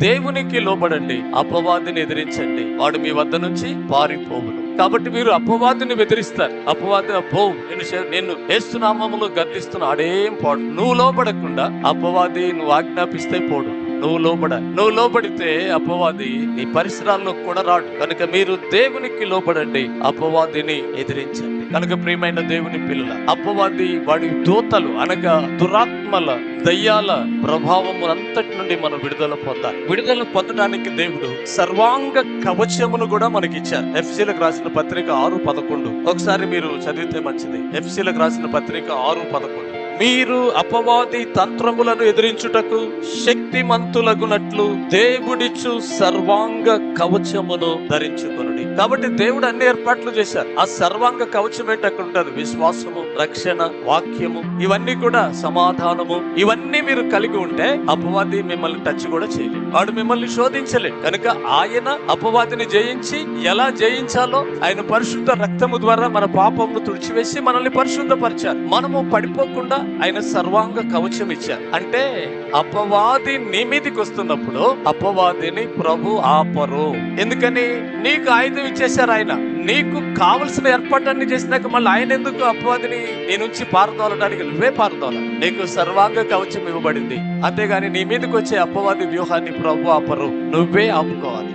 దేవునికి లోబడండి, అపవాదిని ఎదిరించండి, వాడు మీ వద్ద నుంచి పారిపోవును. కాబట్టి మీరు అపవాదిని బెదిరిస్తారు. అపవాది నేను ఏసునామములో గద్దిస్తున్నా, ఆడేం పోడు. నువ్వు లోబడకుండా అపవాది నువ్వు ఆజ్ఞాపిస్తే పోడు. నువ్వు లోబడితే అపవాది నీ పరిసరాల్లో కూడా రాడు. కనుక మీరు దేవునికి లోబడండి, అపవాదిని ఎదిరించండి. కనుక ప్రియమైన దేవుని పిల్లల, అపవాది వాడి దూతలు అనగా దురాత్మల దయ్యాల ప్రభావమునంతటి నుండి మనం విడుదల పొందడానికి దేవుడు సర్వాంగ కవచమును కూడా మనకిచ్చారు. ఎఫ్సీలకు రాసిన పత్రిక 6:11 ఒకసారి మీరు చదివితే మంచిది. ఎఫ్సీలకు రాసిన పత్రిక 6:11 మీరు అపవాది తంత్రములను ఎదిరించుటకు శక్తిమంతులగునట్లు దేవుడిచ్చు సర్వాంగ కవచమును ధరించుకొనుడి. కాబట్టి దేవుడు అన్ని ఏర్పాట్లు చేశారు. ఆ సర్వాంగ కవచం ఏంటి? అక్కడ ఉంటుంది విశ్వాసము, రక్షణ, వాక్యము, ఇవన్నీ కూడా సమాధానము. ఇవన్నీ మీరు కలిగి ఉంటే అపవాది మిమ్మల్ని టచ్ కూడా చేయలేదు, వాడు మిమ్మల్ని శోధించలేదు. కనుక ఆయన అపవాదిని జయించి ఎలా జయించాలో ఆయన పరిశుద్ధ రక్తము ద్వారా మన పాపమును తుడిచివేసి మనల్ని పరిశుద్ధపరిచారు. మనము పడిపోకుండా ఆయన సర్వాంగ కవచం ఇచ్చారు. అంటే అపవాది నీ మీదికి వస్తున్నప్పుడు అపవాదిని ప్రభు ఆపరు. ఎందుకని? నీకు ఆయుధం ఇచ్చేశారు ఆయన. నీకు కావలసిన ఏర్పాటాన్ని చేసినాక మళ్ళీ ఆయన ఎందుకు అపవాదిని నీ నుంచి పారదోలడానికి? నువ్వే పారదోల. నీకు సర్వాంగ కవచం ఇవ్వబడింది. అంతేగాని నీ మీదకి వచ్చే అపవాది వ్యూహాన్ని ప్రభు ఆపరు, నువ్వే ఆపుకోవాలి.